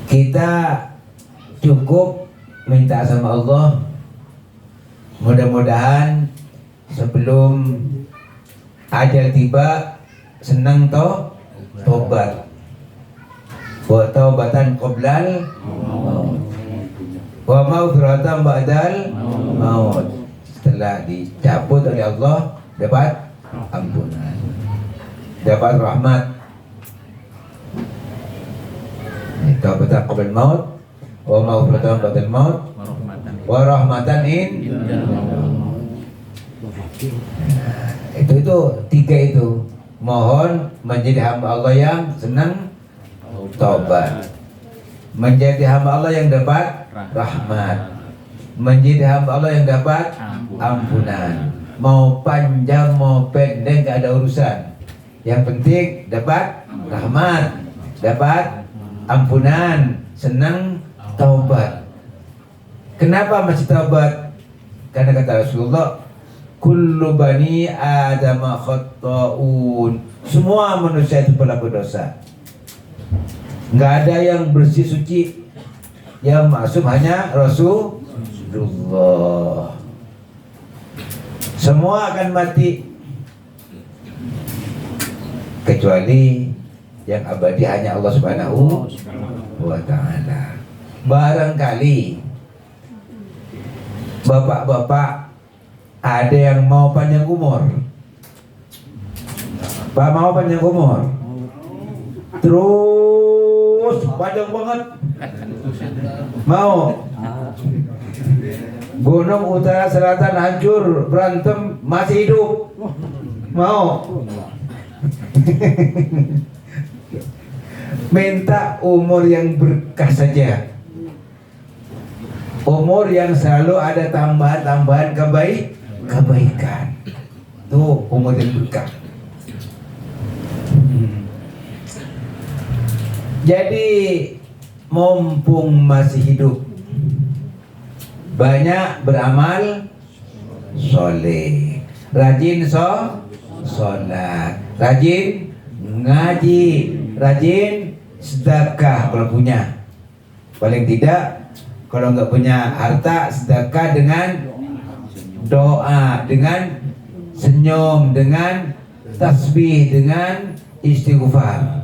Kita cukup minta sama Allah, mudah-mudahan sebelum ajal tiba senang tobat. Wa taubatan qoblal maut wa maghfiratan ba'dal maut. Setelah dicabut oleh Allah dapat ampunan, dapat rahmat. Taubatan qoblal maut wa maghfiratan ba'dal maut wa rahmatan itu tiga itu. Mohon menjadi hamba Allah yang senang taubat, menjadi hamba Allah yang dapat rahmat, menjadi hamba Allah yang dapat ampunan. Mau panjang mau pendek gak ada urusan, yang penting dapat rahmat, dapat ampunan, senang taubat. Kenapa masih taubat? Karena kata Rasulullah, kullu bani Adam khata'un. Semua manusia itu pelaku dosa. Enggak ada yang bersih suci, yang maksum hanya Rasulullah. Semua akan mati, kecuali yang abadi hanya Allah Subhanahu wa ta'ala. Barangkali bapak-bapak ada yang mau panjang umur. Pak mau panjang umur, terus panjang banget. Mau gunung utara selatan hancur berantem masih hidup. Mau minta umur yang berkah saja, umur yang selalu ada tambahan-tambahan kebaikan. Tuh umur yang berkah. Jadi mumpung masih hidup, banyak beramal soleh, rajin sholat, rajin ngaji, rajin sedekah kalau punya. Paling tidak kalau nggak punya harta, sedekah dengan doa, dengan senyum, dengan tasbih, dengan istighfar.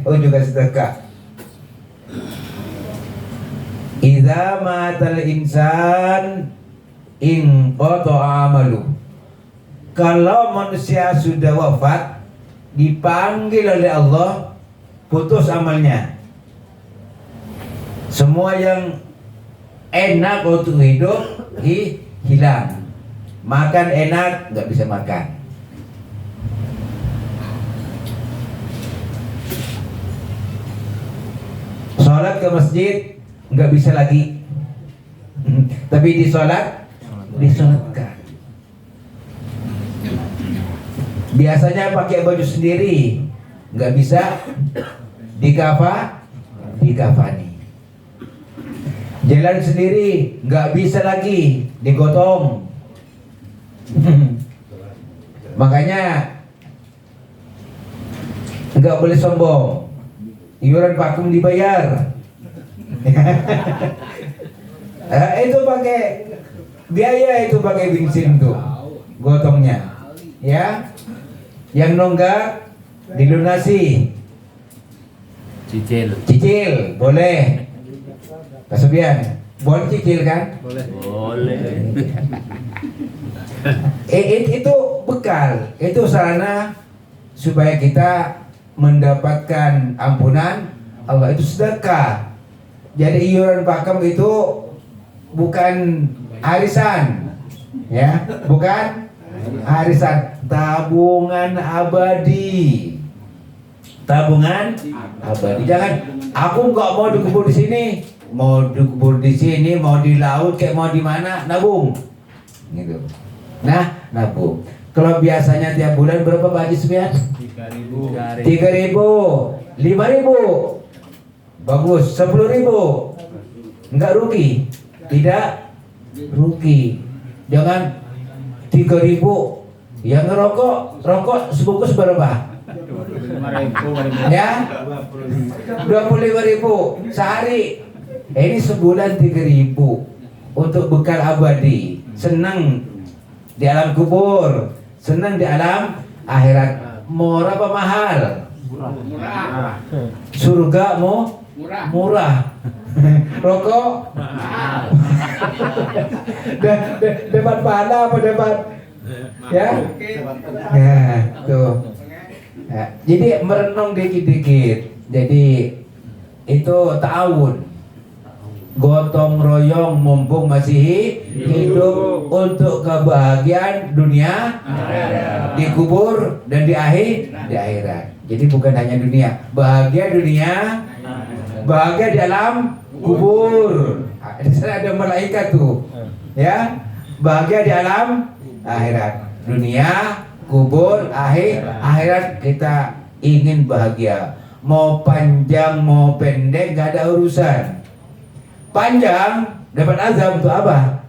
Oh juga sedekah. Idza matal insan inqata'a amalu. Kalau manusia sudah wafat, dipanggil oleh Allah, putus amalnya. Semua yang enak untuk hidup hilang. Makan enak nggak bisa makan. Sholat ke masjid nggak bisa lagi. Tapi disolatkan. Biasanya pakai baju sendiri nggak bisa dikafani. Jalan sendiri nggak bisa lagi digotong. Makanya nggak boleh sombong. Iuran pakum dibayar. Itu pakai biaya, itu pakai bensin tuh gotongnya, ya. Yang nonggak dilunasi. Cicil boleh. Kasubian boleh cicil kan? Boleh. Itu bekal, itu sarana supaya kita mendapatkan ampunan Allah, itu sedekah. Jadi iuran pakem itu bukan arisan, ya, bukan arisan, tabungan abadi. Tabungan abadi. Jangan aku nggak mau dikubur di sini, mau dikubur di sini, mau di laut, kayak mau di mana, nabung, gitu. Nah, nabung. Kalau biasanya tiap bulan berapa Pak Haji Sumian? 3.000, 5.000, bagus. 10.000, enggak rugi, tidak rugi. Jangan 3.000, yang rokok sebungkus berapa? Ya, 25.000 sehari. Ini sebulan 3.000 untuk bekal abadi. Senang di alam kubur, senang di alam akhirat. Murah apa mahal? Murah. Surga murah. Rokok dapat pahala apa dapat? Ya, nah, tuh. Nah, jadi merenung dikit-dikit. Jadi itu ta'awun, gotong royong mumpung masih hidup untuk kebahagiaan dunia, di kubur dan di akhirat. Jadi bukan hanya dunia, bahagia dunia, bahagia di alam kubur. Di sana ada malaikat tuh, ya, bahagia di alam akhirat. Dunia, kubur, akhirat kita ingin bahagia. Mau panjang mau pendek gak ada urusan. Panjang dapat azab untuk apa?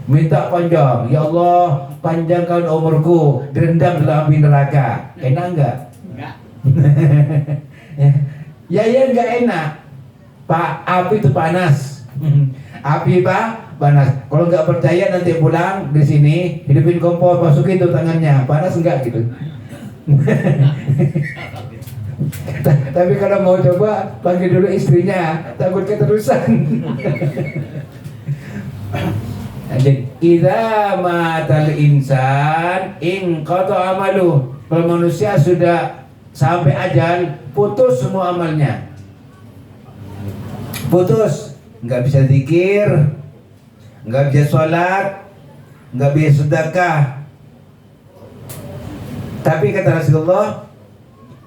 Minta panjang, ya Allah panjangkan umurku, direndam dalam api neraka. Enak enggak? Enggak. Ya enggak enak. Pak, api itu panas. Api pak panas. Kalau nggak percaya nanti pulang di sini hidupin kompor, masukin tuh tangannya, panas enggak gitu. Tapi kalau mau coba panggil dulu istrinya, takut keterusan. Jadi idza matal insan in qata amalu. Kalau manusia sudah sampai ajal, putus semua amalnya. Putus, nggak bisa zikir, nggak bisa sholat, nggak bisa sedekah. Tapi kata Rasulullah,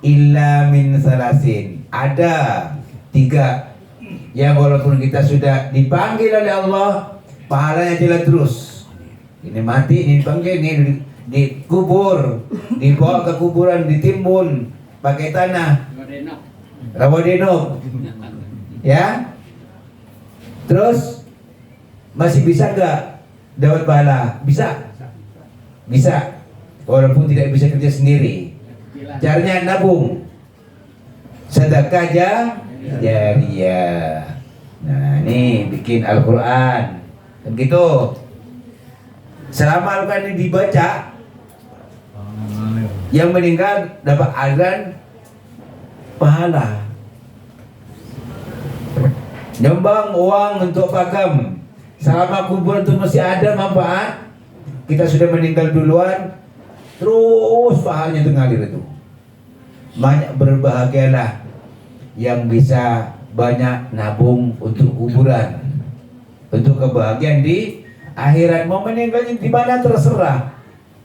illa min salasin, ada 3 yang walaupun kita sudah dipanggil oleh Allah, pahalanya jalan terus. Ini mati, ini dipanggil, ini dikubur, dibawa ke kuburan, ditimbun pakai tanah, rawadeno, ya. Terus masih bisa nggak dapat pahala? Bisa, walaupun tidak bisa kerja sendiri. Caranya nabung, sedekah jariyah. Nah, ini bikin Al-Quran begitu. Selama Al-Quran ini dibaca, yang meninggal dapat azan pahala. Nyumbang uang untuk pakam, selama kubur itu masih ada manfaat. Kita sudah meninggal duluan, terus pahalanya itu ngalir itu. Banyak berbahagialah yang bisa banyak nabung untuk kuburan, untuk kebahagiaan di akhirat. Mau meninggalnya di mana terserah.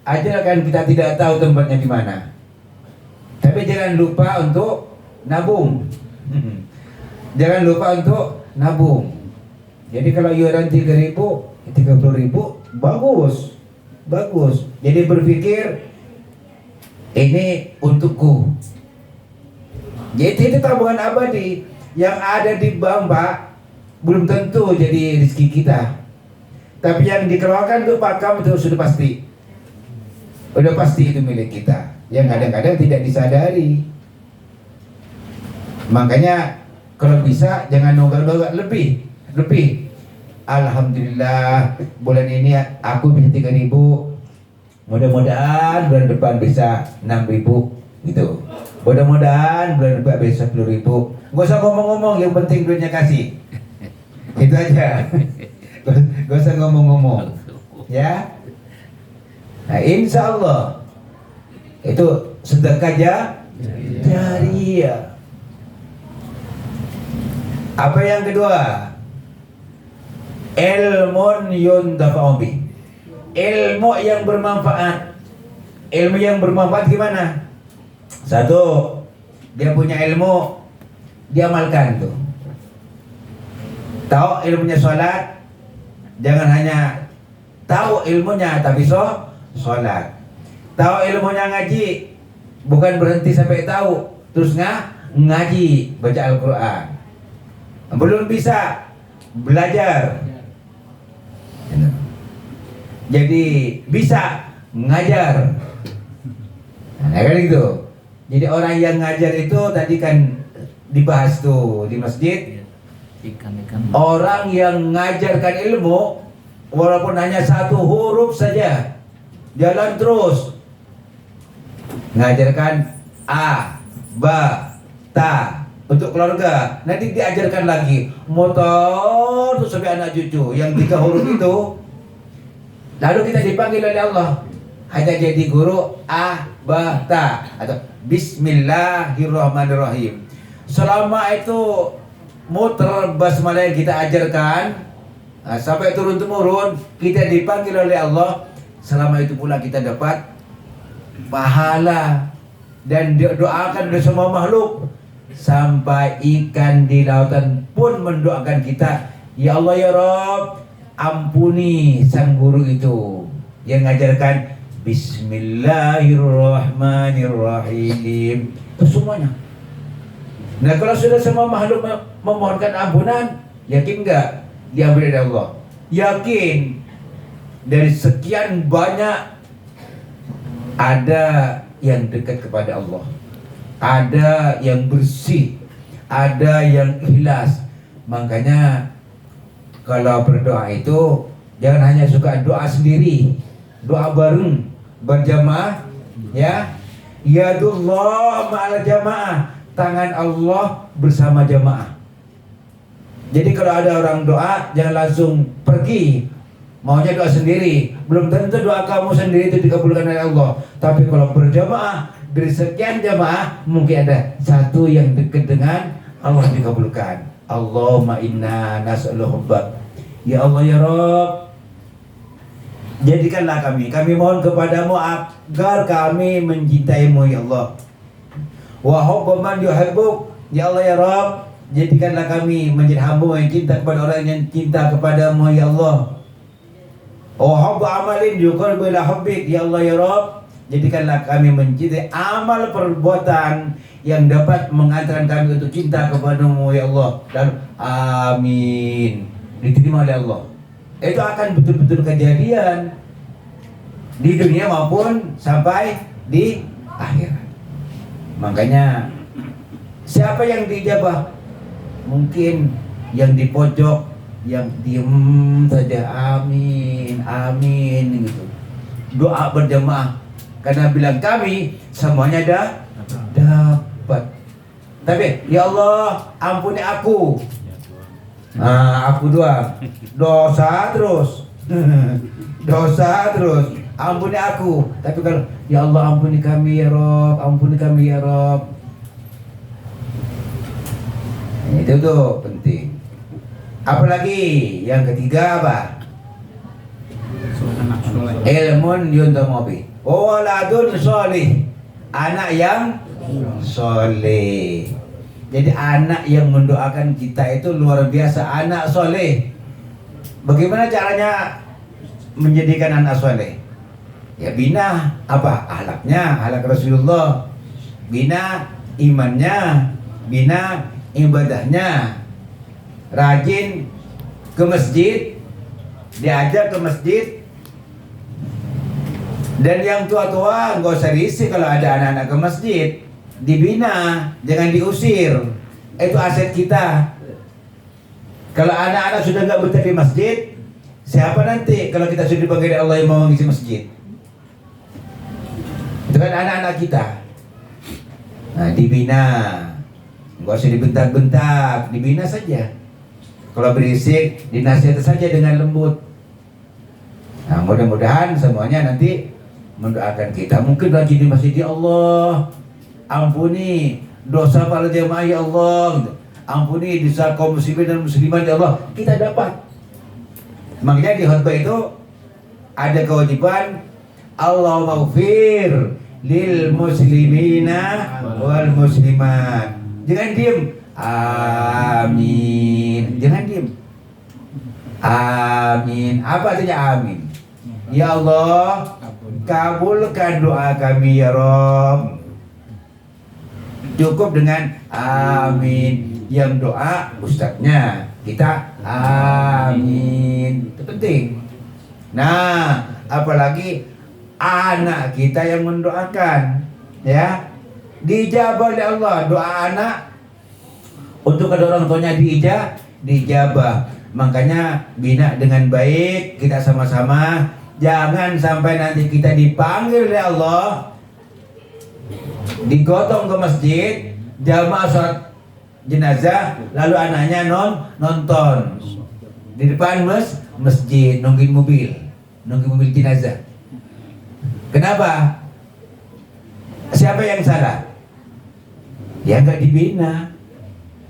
Ajalkan kita tidak tahu tempatnya di mana. Tapi jangan lupa untuk nabung. Jangan lupa untuk nabung. Jadi kalau iuran 3.000, 30.000 bagus. Jadi berpikir ini untukku. Jadi itu tabungan abadi yang ada di bank, Pak, belum tentu jadi rezeki kita. Tapi yang dikeluarkan untuk pakam itu sudah pasti. Udah pasti itu milik kita. Yang kadang-kadang tidak disadari. Makanya kalau bisa jangan nunggak-nunggak lebih. Alhamdulillah bulan ini aku bisa 3.000. Mudah-mudahan bulan depan bisa 6.000 gitu. Mudah-mudahan bulan depan bisa 10.000. Gak usah ngomong-ngomong, yang penting duitnya kasih. Itu aja. Gak usah ngomong-ngomong. Ya. Nah, insya Allah itu sedekah jariyah. Apa yang kedua? Ilmun yuntafa'u bih. Ilmu yang bermanfaat. Ilmu yang bermanfaat gimana? Satu, dia punya ilmu, dia amalkan tuh. Tahu ilmunya sholat, jangan hanya tahu ilmunya tapi sholat. Tahu ilmunya ngaji, bukan berhenti sampai tahu terus ngaji, baca Al-Quran. Belum bisa belajar, jadi bisa ngajar. Nah, kan gitu. Jadi orang yang ngajar itu tadi kan dibahas tuh di masjid. Ikan-ikan. Orang yang ngajarkan ilmu walaupun hanya satu huruf saja, jalan terus ngajarkan a, ba, ta untuk keluarga. Nanti diajarkan lagi motor tuh sampai anak cucu yang 3 huruf itu. Lalu kita dipanggil oleh Allah hanya jadi guru a, ba, ta atau Bismillahirrahmanirrahim. Selama itu muter basmalah yang kita ajarkan, sampai turun-temurun kita dipanggil oleh Allah. Selama itu pula kita dapat pahala dan doakan oleh semua makhluk. Sampai ikan di lautan pun mendoakan kita, ya Allah ya Rabb, ampuni sang guru itu yang ngajarkan Bismillahirrahmanirrahim. Itu semuanya. Nah, kalau sudah semua makhluk memohonkan ampunan, yakin enggak diampuni oleh Allah? Yakin. Dari sekian banyak ada yang dekat kepada Allah, ada yang bersih, ada yang ikhlas. Makanya kalau berdoa itu jangan hanya suka doa sendiri, doa bareng berjamaah, ya. Yadullah ma'al jamaah, tangan Allah bersama jamaah. Jadi kalau ada orang doa jangan langsung pergi, maunya doa sendiri. Belum tentu doa kamu sendiri itu dikabulkan oleh Allah. Tapi kalau berjamaah, dari sekian jamaah mungkin ada satu yang dekat dengan Allah dikabulkan. Allahumma inna nas'aluka. Ya Allah ya Rabb, jadikanlah kami mohon kepadamu agar kami mencintaimu ya Allah. Wa hubba man yuhibbuk, ya Allah ya Rabb, jadikanlah kami menjadi hamba yang cinta kepada orang yang cinta kepadamu ya Allah. Wa hubba amalin yuqarribu ila hubbik, ya Allah ya Rabb, jadikanlah kami mencintai amal perbuatan yang dapat mengantarkan kami untuk cinta kepadamu ya Allah. Dan amin, diterima oleh Allah. Itu akan betul-betul kejadian di dunia maupun sampai di akhirat. Makanya siapa yang diijabah? Mungkin yang di pojok, yang diem saja, amin, amin gitu. Doa berjamaah karena bilang kami semuanya dapat. Tapi ya Allah ampuni aku. Aku doang dosa terus. Dosa terus, ampuni aku. Tapi kalau ya Allah ampuni kami ya Rob, ampuni kami ya Rob, itu tuh penting. Apalagi yang ketiga apa? Ilmun yuntamobi, waladun solih, anak yang soleh. Jadi anak yang mendoakan kita itu luar biasa, anak soleh. Bagaimana caranya menjadikan anak soleh? Ya bina apa? Akhlaknya, akhlak Rasulullah. Bina imannya, bina ibadahnya. Rajin ke masjid, diajak ke masjid. Dan yang tua-tua nggak usah diisi kalau ada anak-anak ke masjid. Dibina, jangan diusir. Itu aset kita. Kalau anak-anak sudah nggak betah di masjid, siapa nanti kalau kita sudah dipanggil Allah yang mau mengisi masjid? Itu kan anak-anak kita. Nah, dibina, nggak usah dibentak-bentak, dibina saja. Kalau berisik, dinasihati saja dengan lembut. Nah, mudah-mudahan semuanya nanti mendoakan kita. Mungkin lagi di masjid, ya Allah, ampuni dosa para jemaah ya Allah, gitu. Ampuni dosa kaum muslimin dan muslimat ya Allah. Kita dapat. Makanya di khutbah itu ada kewajiban Allahumma ighfir lil muslimina wal muslimat. Jangan diem. Amin. Jangan diem. Amin. Apa artinya amin? Ya Allah, kabulkan doa kami ya Rabb. Cukup dengan amin. Yang doa ustadznya, kita amin. Itu penting. Nah, apalagi anak kita yang mendoakan. ya, dijabah oleh Allah. Doa anak untuk kedua orang tuanya dijabah. Makanya bina dengan baik, kita sama-sama. Jangan sampai nanti kita dipanggil oleh Allah, digotong ke masjid, jamaah sholat jenazah, lalu anaknya nonton di depan masjid, nungguin mobil jenazah. Kenapa? Siapa yang salah? Ya nggak dibina,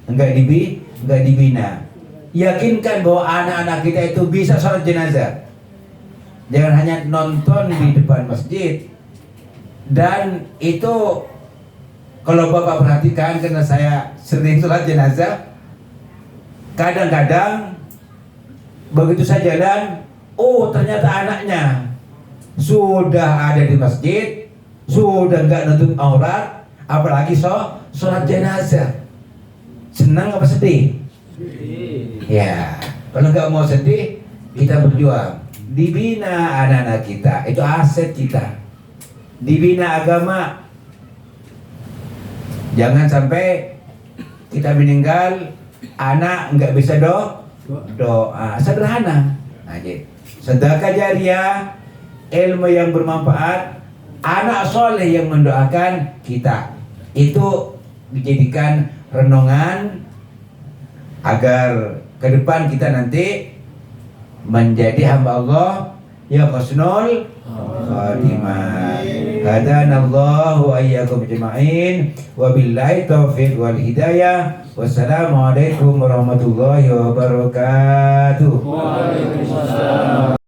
nggak dibina. Yakinkan bahwa anak-anak kita itu bisa sholat jenazah. Jangan hanya nonton di depan masjid. Dan itu kalau Bapak perhatikan, karena saya sering sholat jenazah, kadang-kadang begitu saya jalan, oh ternyata anaknya sudah ada di masjid, sudah nggak nutup aurat, apalagi sholat jenazah. Senang apa sedih? Ya, kalau nggak mau sedih, kita berjuang. Dibina anak-anak kita, itu aset kita. Dibina agama. Jangan sampai kita meninggal, anak nggak bisa doa. Sederhana aja. Sedekah jariah, ilmu yang bermanfaat, anak soleh yang mendoakan kita. Itu dijadikan renungan agar ke depan kita nanti menjadi hamba Allah yang husnul khatimah. Hadanallahu wa iyyakum ajma'in wa billahi taufiq wal hidayah. Wassalamualaikum warahmatullahi wabarakatuh. Waalaikumsalam.